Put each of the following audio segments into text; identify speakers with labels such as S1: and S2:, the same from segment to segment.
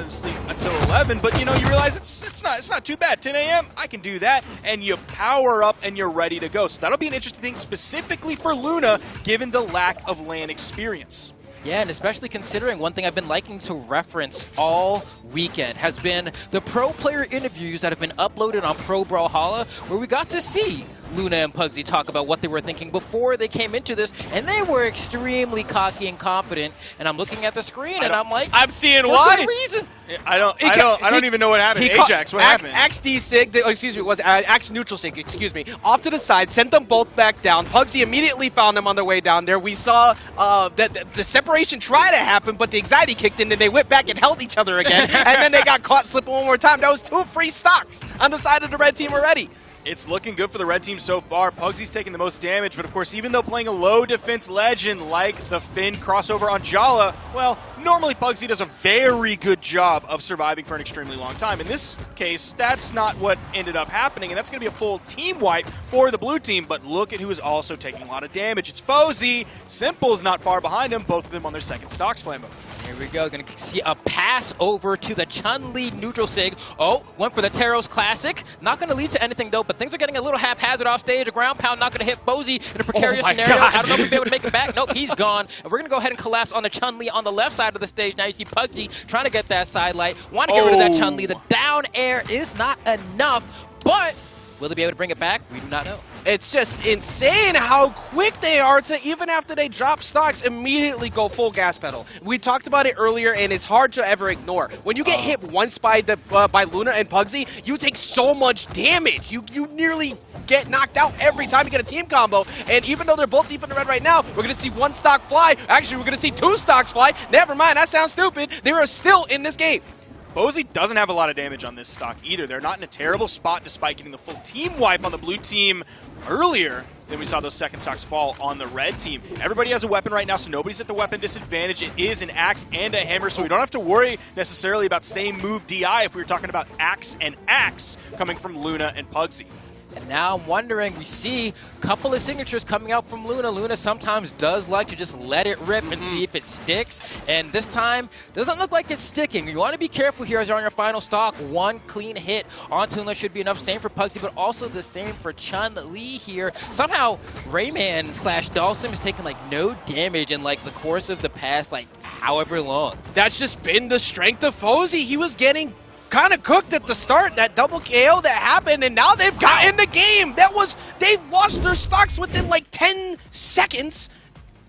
S1: honestly, until 11. But you know, you realize it's not too bad. 10 a.m. I can do that, and you power up and you're ready to go. So that'll be an interesting thing specifically for Luna, given the lack of LAN experience.
S2: Yeah, and especially considering one thing I've been liking to reference all weekend has been the pro player interviews that have been uploaded on Pro Brawlhalla, where we got to see Luna and Pugsy talk about what they were thinking before they came into this, and they were extremely cocky and confident. And I'm looking at the screen, and I'm like,
S3: I'm seeing why.
S2: Good reason.
S1: I don't even know what happened. Ajax, what happened?
S3: Axe D-Sig, Axe Neutral Sig, excuse me, off to the side, sent them both back down. Pugsy immediately found them on their way down there. We saw the separation try to happen, but the anxiety kicked in, and they went back and held each other again, and then they got caught slipping one more time. That was 2 free stocks on the side of the red team already.
S1: It's looking good for the red team so far. Pugsy's taking the most damage, but of course, even though playing a low defense legend like the Finn crossover on Jala, well, normally Pugsy does a very good job of surviving for an extremely long time. In this case, that's not what ended up happening, and that's going to be a full team wipe for the blue team, but look at who is also taking a lot of damage. It's Fozey. Simple's not far behind him, both of them on their second stocks flammo.
S2: Here we go, gonna see a pass over to the Chun-Li neutral sig. Oh, went for the Taros Classic. Not gonna lead to anything though, but things are getting a little haphazard off stage. A ground pound not gonna hit Fozey in a precarious scenario.
S3: God.
S2: I don't know if he'll be able to make it back. Nope, he's gone. And we're gonna go ahead and collapse on the Chun-Li on the left side of the stage. Now you see Pugsy trying to get that side light. Want to get rid of that Chun-Li. The down air is not enough, but will they be able to bring it back? We do not know.
S3: It's just insane how quick they are to, even after they drop stocks, immediately go full gas pedal. We talked about it earlier, and it's hard to ever ignore. When you get hit once by Luna and Pugsy, you take so much damage. You nearly get knocked out every time you get a team combo. And even though they're both deep in the red right now, we're going to see 1 stock fly. Actually, we're going to see 2 stocks fly. Never mind, that sounds stupid. They are still in this game.
S1: Fozey doesn't have a lot of damage on this stock either. They're not in a terrible spot despite getting the full team wipe on the blue team earlier than we saw those second stocks fall on the red team. Everybody has a weapon right now, so nobody's at the weapon disadvantage. It is an axe and a hammer, so we don't have to worry necessarily about same move DI if we were talking about axe and axe coming from Luna and Pugsy.
S2: And now I'm wondering, we see a couple of signatures coming out from Luna. Luna sometimes does like to just let it rip and see if it sticks. And this time, doesn't look like it's sticking. You want to be careful here as you're on your final stock. 1 clean hit onto Luna should be enough. Same for Pugsy, but also the same for Chun-Li here. Somehow, Rayman / Dawson has taken like no damage in like the course of the past like however long.
S3: That's just been the strength of Fozey. He was getting kind of cooked at the start, that double KO that happened, and now they've got in the game. They lost their stocks within like 10 seconds,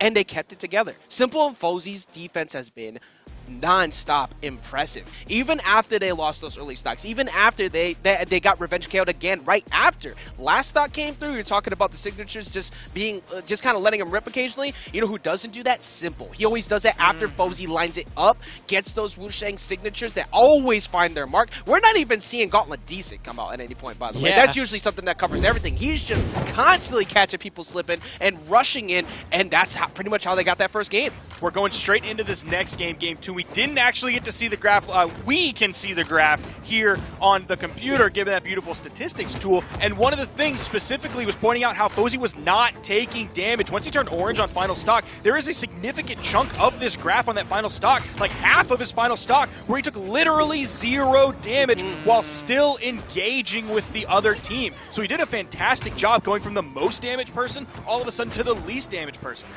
S3: and they kept it together. Simple and Fozey's defense has been non-stop impressive. Even after they lost those early stocks, even after they got revenge KO'd again right after. Last stock came through, you're talking about the signatures just being, just kind of letting them rip occasionally. You know who doesn't do that? Simple. He always does that after Fozey lines it up, gets those Wushang signatures that always find their mark. We're not even seeing Gauntlet Decent come out at any point, by the way. That's usually something that covers everything. He's just constantly catching people slipping and rushing in, and that's pretty much how they got that first game.
S1: We're going straight into this next game, game 2. We didn't actually get to see the graph. We can see the graph here on the computer, given that beautiful statistics tool. And one of the things specifically was pointing out how Fozey was not taking damage. Once he turned orange on final stock, there is a significant chunk of this graph on that final stock, like half of his final stock, where he took literally 0 damage while still engaging with the other team. So he did a fantastic job going from the most damaged person all of a sudden to the least damaged person.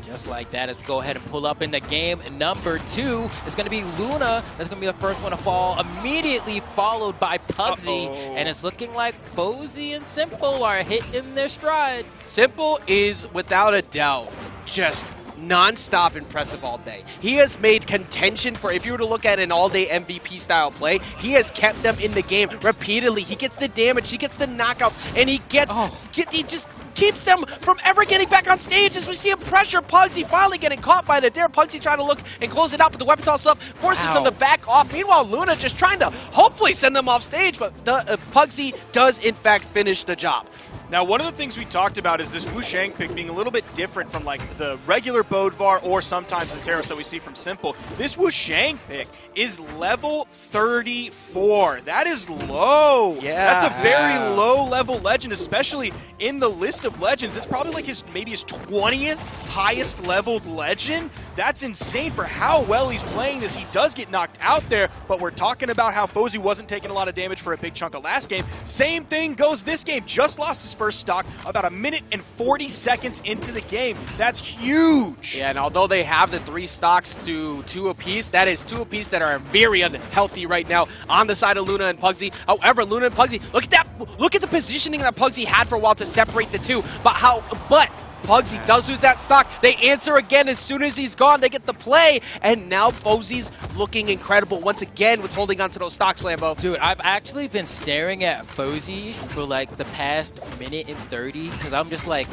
S2: Just like that, as we go ahead and pull up into game number 2, it's going to be Luna that's going to be the first one to fall, immediately followed by Pugsy. And it's looking like Fozey and Simple are hitting their stride.
S3: Simple is, without a doubt, just non-stop impressive all day. He has made contention for, if you were to look at an all-day MVP style play, he has kept them in the game repeatedly. He gets the damage, he gets the knockouts, and he gets, he just keeps them from ever getting back on stage as we see him pressure Pugsy, finally getting caught by the dare. Pugsy trying to look and close it out, but the weapon toss up forces them to back off. Meanwhile, Luna just trying to hopefully send them off stage, but Pugsy does in fact finish the job.
S1: Now, one of the things we talked about is this Wu Shang pick being a little bit different from like the regular Bodvar or sometimes the Terrace that we see from Simple. This Wu Shang pick is level 34. That is low.
S3: Yeah.
S1: That's a very low level legend, especially in the list of legends. It's probably like maybe his 20th highest leveled legend. That's insane for how well he's playing this. He does get knocked out there, but we're talking about how Fozey wasn't taking a lot of damage for a big chunk of last game. Same thing goes this game. Just lost his first stock about 1 minute and 40 seconds into the game. That's huge.
S3: Yeah, and although they have the 3 stocks to 2 apiece, that is 2 apiece that are very unhealthy right now on the side of Luna and Pugsy. However, Luna and Pugsy, look at that! Look at the positioning that Pugsy had for a while to separate the two. But Pugsy does lose that stock. They answer again as soon as he's gone. They get the play, and now Fozey's looking incredible once again with holding onto those stocks, Lambo.
S2: Dude, I've actually been staring at Fozey for like the past minute and 30 because I'm just like,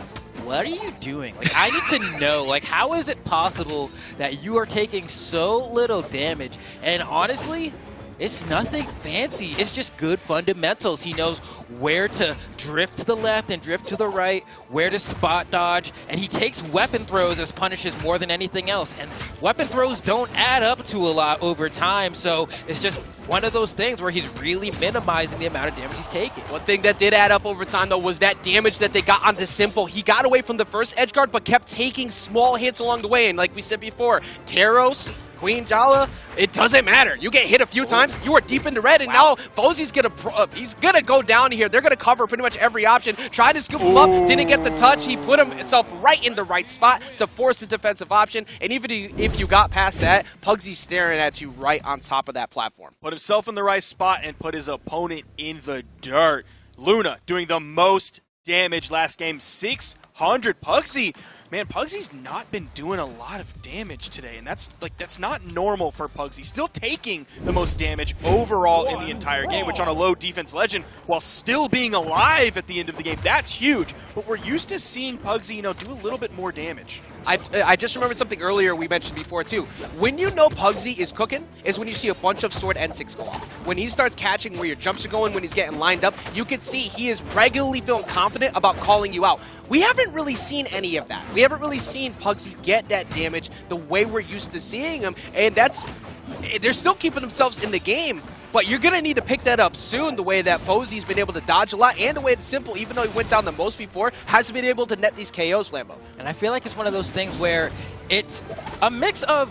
S2: what are you doing? Like, I need to know, like, how is it possible that you are taking so little damage? And honestly, it's nothing fancy. It's just good fundamentals. He knows where to drift to the left and drift to the right, where to spot dodge, and he takes weapon throws as punishes more than anything else. And weapon throws don't add up to a lot over time, so it's just one of those things where he's really minimizing the amount of damage he's taking.
S3: One thing that did add up over time, though, was that damage that they got on the Simple. He got away from the first edge guard, but kept taking small hits along the way. And like we said before, Teros, Queen Jala, it doesn't matter. You get hit a few times, you are deep in the red, and now Fozey's gonna go down here. They're gonna cover pretty much every option. Tried to scoop him up, didn't get the touch. He put himself right in the right spot to force the defensive option. And even if you got past that, Pugsy's staring at you right on top of that platform.
S1: Put himself in the right spot and put his opponent in the dirt. Luna doing the most damage last game, 600. Pugsy, man, Pugsy's not been doing a lot of damage today, and that's not normal for Pugsy. Still taking the most damage overall in the entire game, which on a low defense legend, while still being alive at the end of the game, that's huge. But we're used to seeing Pugsy, do a little bit more damage.
S3: I just remembered something earlier we mentioned before, too. When you know Pugsy is cooking is when you see a bunch of sword N6 go off. When he starts catching where your jumps are going, when he's getting lined up, you can see he is regularly feeling confident about calling you out. We haven't really seen any of that. We haven't really seen Pugsy get that damage the way we're used to seeing him, and they're still keeping themselves in the game. But you're going to need to pick that up soon, the way that Fozey's been able to dodge a lot, and the way that Simple, even though he went down the most before, hasn't been able to net these KOs, Lambo.
S2: And I feel like it's one of those things where it's a mix of,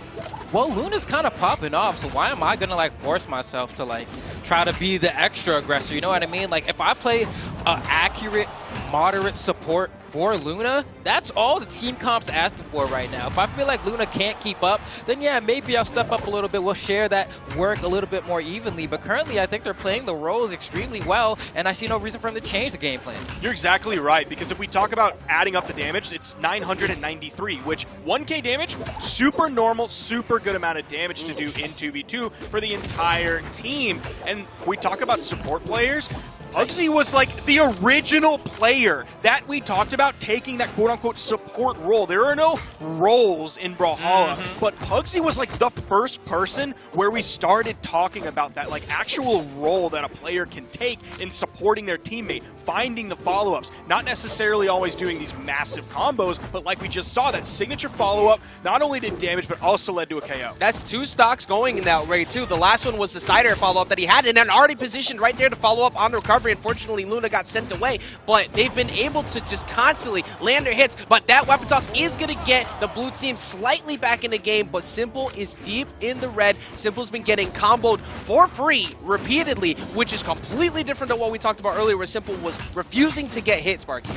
S2: well, Luna's kind of popping off, so why am I going to, like, force myself to, like, try to be the extra aggressor? You know what I mean? Like, if I play accurate, moderate support for Luna, that's all the team comp's asking for right now. If I feel like Luna can't keep up, then yeah, maybe I'll step up a little bit. We'll share that work a little bit more evenly. But currently, I think they're playing the roles extremely well, and I see no reason for them to change the game plan.
S1: You're exactly right, because if we talk about adding up the damage, it's 993, which 1k damage, super normal, super good amount of damage to do in 2v2 for the entire team. And we talk about support players. Pugsy was like the original player that we talked about taking that quote-unquote support role. There are no roles in Brawlhalla, but Pugsy was like the first person where we started talking about that like actual role that a player can take in supporting their teammate, finding the follow-ups, not necessarily always doing these massive combos, but like we just saw, that signature follow-up not only did damage, but also led to a KO.
S3: That's 2 stocks going in that way, too. The last one was the side air follow-up that he had, and then already positioned right there to follow up on the recovery. Unfortunately, Luna got sent away, but they've been able to just constantly land their hits. But that weapon toss is going to get the blue team slightly back in the game, but Simple is deep in the red. Simple's been getting comboed for free repeatedly, which is completely different than what we talked about earlier, where Simple was refusing to get hit, Sparky.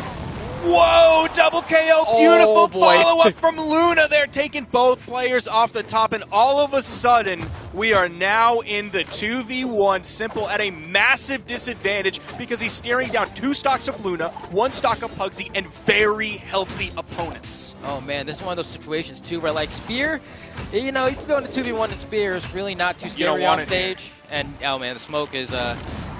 S1: Whoa, double KO, beautiful follow-up from Luna there, taking both players off the top, and all of a sudden, we are now in the 2v1, Simple at a massive disadvantage because he's staring down 2 stocks of Luna, 1 stock of Pugsy, and very healthy opponents.
S2: Oh man, this is one of those situations too where like Spear, you know, if you go into 2v1 and Spear is really not too scary on stage. And oh man, the smoke is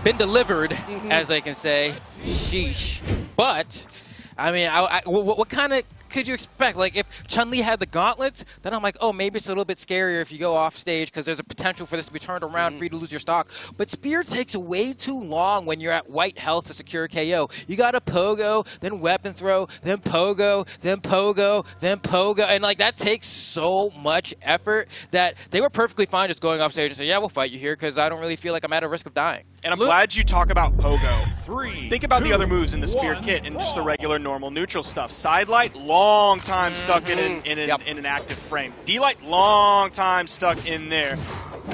S2: been delivered, as they can say. Sheesh. But I mean, what kind of could you expect? Like, if Chun-Li had the gauntlets, then I'm like, oh, maybe it's a little bit scarier if you go off stage because there's a potential for this to be turned around for you to lose your stock. But Spear takes way too long when you're at white health to secure KO. You got to pogo, then weapon throw, then pogo, then pogo, then pogo. And, like, that takes so much effort that they were perfectly fine just going off stage and saying, yeah, we'll fight you here because I don't really feel like I'm at a risk of dying.
S1: And I'm glad you talk about pogo. Think about the other moves in the Spear kit and just the regular normal neutral stuff. Sidelight, long time stuck in an active frame. D-Light, long time stuck in there.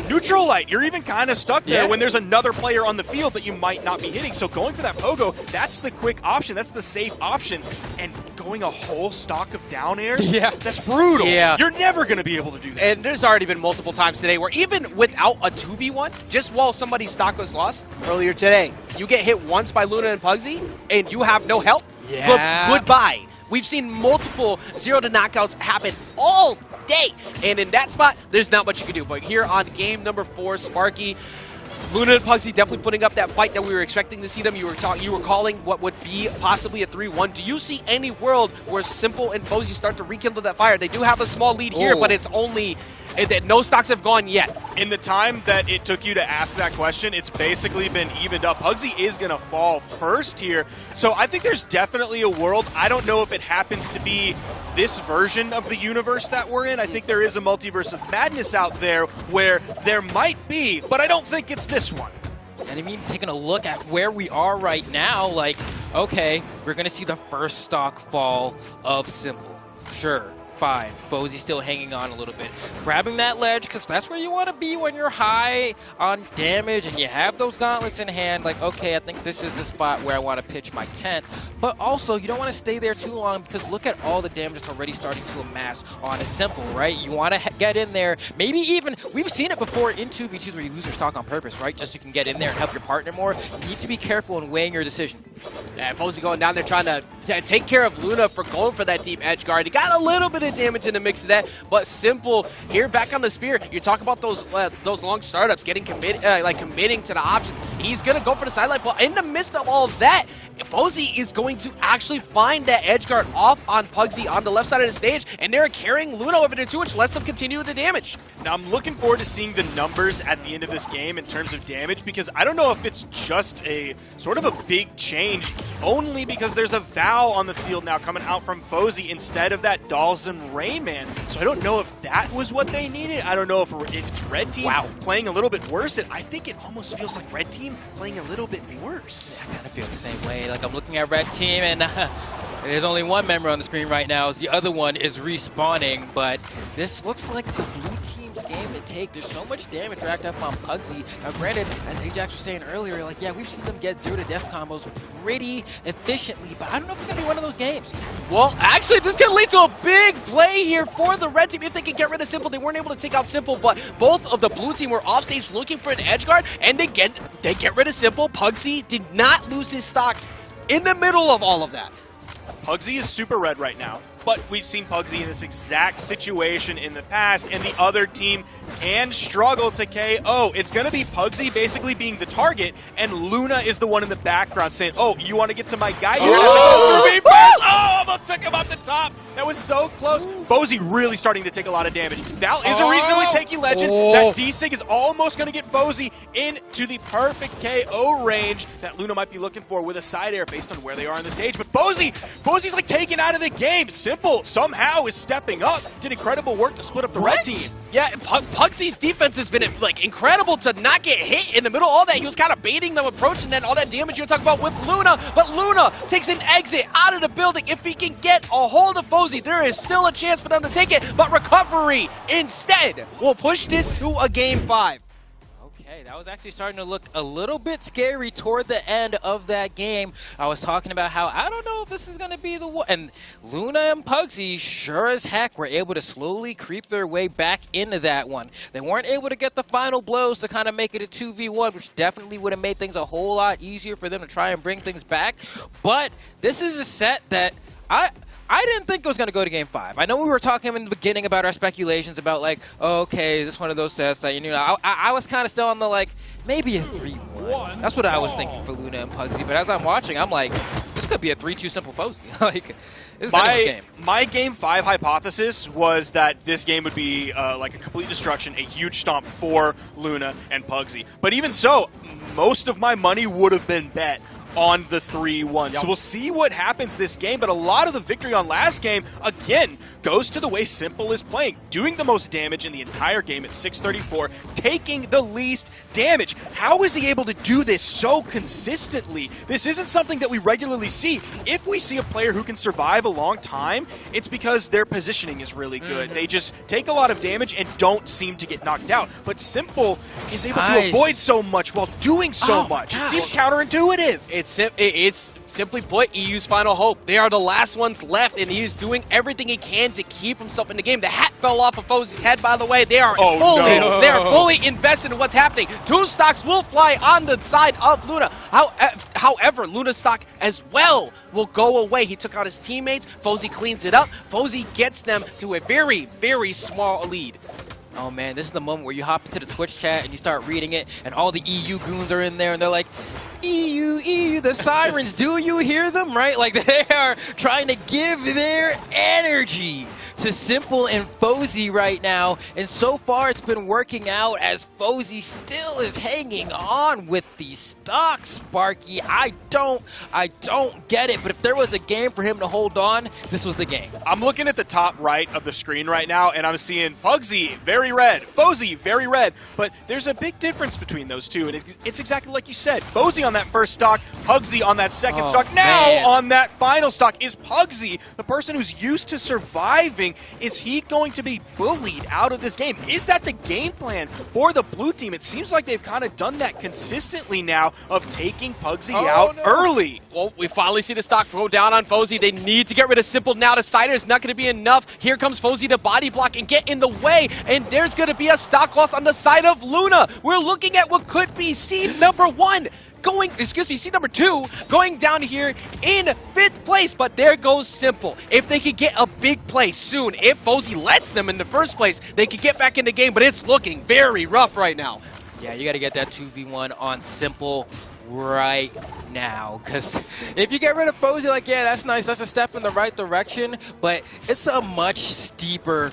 S1: Neutral light, you're even kind of stuck there when there's another player on the field that you might not be hitting. So going for that pogo, that's the quick option. That's the safe option. And going a whole stock of down airs, that's brutal.
S3: Yeah.
S1: You're never going to be able to do that.
S3: And there's already been multiple times today where even without a 2v1, just while somebody's stock was lost earlier today, you get hit once by Luna and Pugsy, and you have no help. Goodbye. We've seen multiple 0 to knockouts happen all day, and in that spot, there's not much you can do. But here on game number 4, Sparky, Luna and Pugsy definitely putting up that fight that we were expecting to see them. You were calling what would be possibly a 3-1. Do you see any world where Simple and Fozey start to rekindle that fire? They do have a small lead here, but it's only that no stocks have gone yet.
S1: In the time that it took you to ask that question, it's basically been evened up. Pugsy is going to fall first here, so I think there's definitely a world. I don't know if it happens to be this version of the universe that we're in. I think there is a multiverse of madness out there where there might be, but I don't think it's this one.
S2: And I mean, taking a look at where we are right now, like, okay, we're going to see the first stock fall of Simple. Sure. Fine. Fozey still hanging on a little bit. Grabbing that ledge, because that's where you want to be when you're high on damage and you have those gauntlets in hand. Like, okay, I think this is the spot where I want to pitch my tent. But also, you don't want to stay there too long because look at all the damage that's already starting to amass on a Simple, right? You want to get in there. Maybe even, we've seen it before in 2v2s where you lose your stock on purpose, right? Just so you can get in there and help your partner more. You need to be careful in weighing your decision.
S3: And Fozey going down there trying to take care of Luna for going for that deep edge guard. He got a little bit of damage in the mix of that, but Simple here back on the Spear. You talk about those long startups, getting committing to the options. He's gonna go for the sideline, but in the midst of all of that, Fozey is going to actually find that edge guard off on Pugsy on the left side of the stage, and they're carrying Luna over there too, which lets them continue the damage.
S1: Now I'm looking forward to seeing the numbers at the end of this game in terms of damage, because I don't know if it's just a sort of a big change, only because there's a Vow on the field now coming out from Fozey instead of that Dalsum Rayman. So I don't know if that was what they needed. I don't know if it's Red Team playing a little bit worse. And I think it almost feels like Red Team playing a little bit worse.
S2: I kind of feel the same way. Like, I'm looking at Red Team and there's only one member on the screen right now. The other one is respawning, but this looks like the blue team's game to take. There's so much damage racked up on Pugsy. Now, granted, as Ajax was saying earlier, like, yeah, we've seen them get 0 to death combos pretty efficiently, but I don't know if it's going to be one of those games.
S3: Well, actually, this can lead to a big play here for the Red Team. If they can get rid of Simple, they weren't able to take out Simple, but both of the blue team were off stage looking for an edge guard, and they get rid of Simple. Pugsy did not lose his stock in the middle of all of that.
S1: Pugsy is super red right now, but we've seen Pugsy in this exact situation in the past, and the other team can struggle to KO. It's going to be Pugsy basically being the target, and Luna is the one in the background saying, oh, you want to get to my guy? You're going to have to go through me first! Oh, almost took him off the top. That was so close. Fozey really starting to take a lot of damage. Val is a reasonably tanky legend. That D-Sig is almost going to get Fozey into the perfect KO range that Luna might be looking for with a side air based on where they are on the stage. But Fozey's like taken out of the game. Simple somehow is stepping up. Did incredible work to split up the red team.
S3: Yeah, Pugsy's defense has been like incredible to not get hit in the middle. All that, he was kind of baiting them approach, and then all that damage you're talking about with Luna. But Luna takes an exit out of the building. If he can get a hold of Fozey, there is still a chance for them to take it. But recovery instead will push this to a game 5.
S2: Okay, that was actually starting to look a little bit scary toward the end of that game. I was talking about how I don't know if this is going to be the one. And Luna and Pugsy, sure as heck, were able to slowly creep their way back into that one. They weren't able to get the final blows to kind of make it a 2v1, which definitely would have made things a whole lot easier for them to try and bring things back. But this is a set that I didn't think it was going to go to Game 5. I know we were talking in the beginning about our speculations about, like, oh, okay, is this one of those sets that, you know, I was kind of still on the, like, maybe a 3-1. line. That's what I was thinking for Luna and Pugsy, but as I'm watching, I'm like, this could be a 3-2 simple Fozey. Like, this is anyone's game.
S1: My Game 5 hypothesis was that this game would be like a complete destruction, a huge stomp for Luna and Pugsy. But even so, most of my money would have been bet on the 3-1. So we'll see what happens this game, but a lot of the victory on last game, again, goes to the way Simple is playing, doing the most damage in the entire game at 634, taking the least damage. How is he able to do this so consistently? This isn't something that we regularly see. If we see a player who can survive a long time, it's because their positioning is really good. They just take a lot of damage and don't seem to get knocked out. But Simple is able to avoid so much while doing so much. It seems counterintuitive.
S3: It's simply put, EU's final hope. They are the last ones left, and he is doing everything he can to keep himself in the game. The hat fell off of Fozey's head, by the way. They are they are fully invested in what's happening. 2 stocks will fly on the side of Luna. However, Luna's stock as well will go away. He took out his teammates. Fozey cleans it up. Fozey gets them to a very, very small lead.
S2: Oh man, this is the moment where you hop into the Twitch chat and you start reading it, and all the EU goons are in there, and they're like, EU, the sirens, do you hear them, right? Like, they are trying to give their energy to Simple and Fozey right now, and so far it's been working out as Fozey still is hanging on with the stock, Sparky. I don't get it, but if there was a game for him to hold on, this was the game.
S1: I'm looking at the top right of the screen right now, and I'm seeing Pugsy, very red, Fozey, very red, but there's a big difference between those two, and it's exactly like you said. Fozey on that first stock, Pugsy on that second stock. Now on that final stock is Pugsy, the person who's used to surviving. Is he going to be bullied out of this game? Is that the game plan for the blue team? It seems like they've kind of done that consistently now of taking Pugsy out early.
S3: Well, we finally see the stock go down on Fozey. They need to get rid of Simple now. The cider is not going to be enough. Here comes Fozey to body block and get in the way, and there's going to be a stock loss on the side of Luna. We're looking at what could be seed number 1. Seed number 2 going down here in 5th place, but there goes Simple. If they could get a big play soon, if Fozey lets them in the first place, they could get back in the game, but it's looking very rough right now.
S2: Yeah, you got to get that 2v1 on Simple right now, because if you get rid of Fozey, like, yeah, that's nice, that's a step in the right direction, but it's a much steeper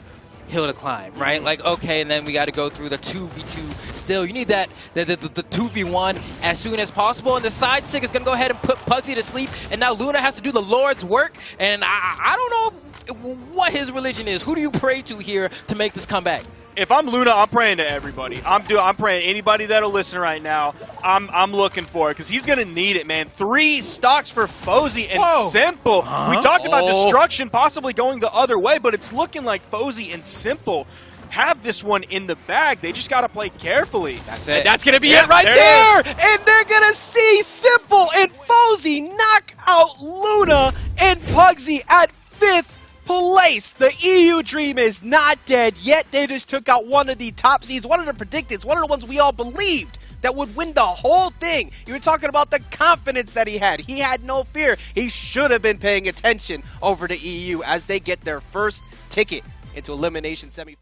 S2: hill to climb, right? Like, okay, and then we got to go through the 2v2 still. You need that the 2v1 as soon as possible, and the side stick is going to go ahead and put Pugsy to sleep, and now Luna has to do the Lord's work, and I don't know what his religion is. Who do you pray to here to make this comeback?
S1: If I'm Luna, I'm praying to everybody. I'm praying anybody that'll listen right now. I'm looking for it because he's gonna need it, man. 3 stocks for Fozey and Simple. We talked about destruction possibly going the other way, but it's looking like Fozey and Simple have this one in the bag. They just gotta play carefully.
S2: That's it.
S3: And that's gonna be it right there. And they're gonna see Simple and Fozey knock out Luna and Pugsy at 5th place. The EU dream is not dead yet. They just took out one of the top seeds, one of the predicteds, one of the ones we all believed that would win the whole thing. You were talking about the confidence that he had. He had no fear. He should have been paying attention over to EU as they get their first ticket into Elimination semifinals.